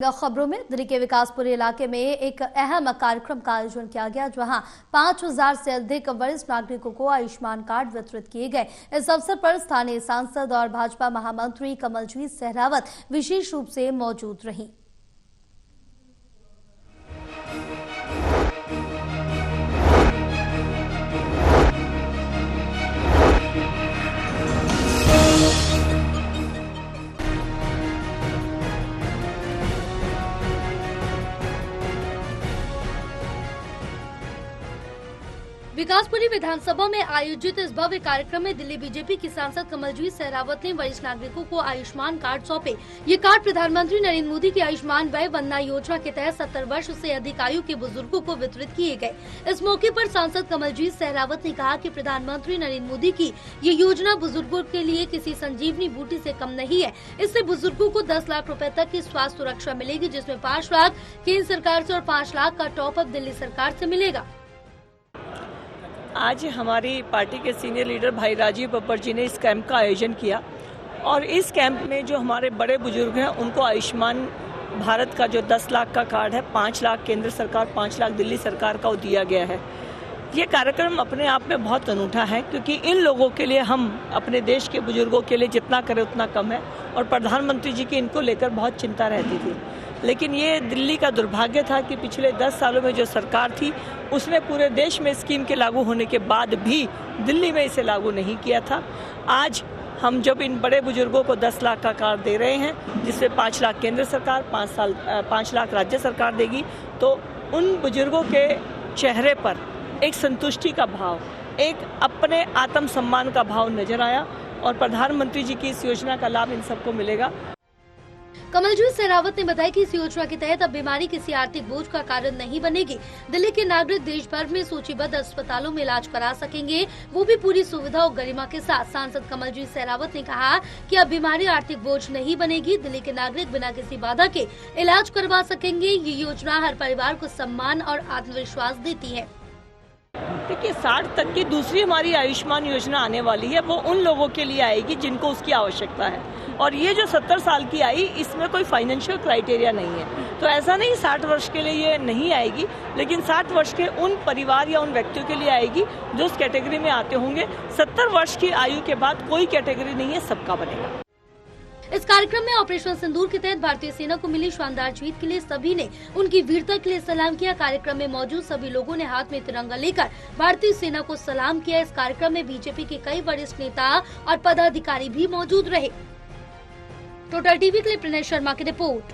खबरों में दिल्ली के विकासपुरी इलाके में एक अहम कार्यक्रम का आयोजन किया गया, जहां 5000 से अधिक वरिष्ठ नागरिकों को आयुष्मान कार्ड वितरित किए गए। इस अवसर पर स्थानीय सांसद और भाजपा महामंत्री कमलजीत सहरावत विशेष रूप से मौजूद रहीं। विकासपुरी विधानसभा में आयोजित इस भव्य कार्यक्रम में दिल्ली बीजेपी की सांसद कमलजीत सहरावत ने वरिष्ठ नागरिकों को आयुष्मान कार्ड सौंपे। ये कार्ड प्रधानमंत्री नरेंद्र मोदी की आयुष्मान वय वंदना योजना के तहत 70 वर्ष से अधिक आयु के बुजुर्गों को वितरित किए गए। इस मौके पर सांसद कमलजीत सहरावत ने कहा कि प्रधानमंत्री नरेंद्र मोदी की ये योजना बुजुर्गों के लिए किसी संजीवनी बूटी से कम नहीं है। इससे बुजुर्गों को 10 लाख रुपए तक की स्वास्थ्य सुरक्षा मिलेगी, जिसमें 5 लाख केंद्र सरकार से और 5 लाख का टॉप अप दिल्ली सरकार से मिलेगा। आज हमारी पार्टी के सीनियर लीडर भाई राजीव बब्बर जी ने इस कैंप का आयोजन किया और इस कैंप में जो हमारे बड़े बुजुर्ग हैं उनको आयुष्मान भारत का जो 10 लाख का कार्ड है, 5 लाख केंद्र सरकार, 5 लाख दिल्ली सरकार का वो दिया गया है। ये कार्यक्रम अपने आप में बहुत अनूठा है, क्योंकि इन लोगों के लिए हम अपने देश के बुजुर्गों के लिए जितना करें उतना कम है और प्रधानमंत्री जी की इनको लेकर बहुत चिंता रहती थी। लेकिन ये दिल्ली का दुर्भाग्य था कि पिछले 10 सालों में जो सरकार थी उसने पूरे देश में स्कीम के लागू होने के बाद भी दिल्ली में इसे लागू नहीं किया था। आज हम जब इन बड़े बुजुर्गों को 10 लाख का कार्ड दे रहे हैं, जिसमें 5 लाख केंद्र सरकार, 5 लाख राज्य सरकार देगी, तो उन बुजुर्गों के चेहरे पर एक संतुष्टि का भाव, एक अपने आत्मसम्मान का भाव नजर आया और प्रधानमंत्री जी की इस योजना का लाभ इन सबको मिलेगा। कमलजीत सहरावत ने बताया कि इस योजना के तहत अब बीमारी किसी आर्थिक बोझ का कारण नहीं बनेगी। दिल्ली के नागरिक देश भर में सूचीबद्ध अस्पतालों में इलाज करा सकेंगे, वो भी पूरी सुविधा और गरिमा के साथ। सांसद कमलजीत सहरावत ने कहा कि अब बीमारी आर्थिक बोझ नहीं बनेगी। दिल्ली के नागरिक बिना किसी बाधा के इलाज करवा सकेंगे। ये योजना हर परिवार को सम्मान और आत्मविश्वास देती है। देखिए, 60 तक की दूसरी हमारी आयुष्मान योजना आने वाली है, वो उन लोगों के लिए आएगी जिनको उसकी आवश्यकता है। और ये जो 70 साल की आई, इसमें कोई फाइनेंशियल क्राइटेरिया नहीं है, तो ऐसा नहीं 60 वर्ष के लिए ये नहीं आएगी, लेकिन 60 वर्ष के उन परिवार या उन व्यक्तियों के लिए आएगी जो उस कैटेगरी में आते होंगे। 70 वर्ष की आयु के बाद कोई कैटेगरी नहीं है, सबका बनेगा। इस कार्यक्रम में ऑपरेशन सिंदूर के तहत भारतीय सेना को मिली शानदार जीत के लिए सभी ने उनकी वीरता के लिए सलाम किया। कार्यक्रम में मौजूद सभी लोगों ने हाथ में तिरंगा लेकर भारतीय सेना को सलाम किया। इस कार्यक्रम में बीजेपी के कई वरिष्ठ नेता और पदाधिकारी भी मौजूद रहे। टोटल टीवी के लिए प्रणय शर्मा की रिपोर्ट।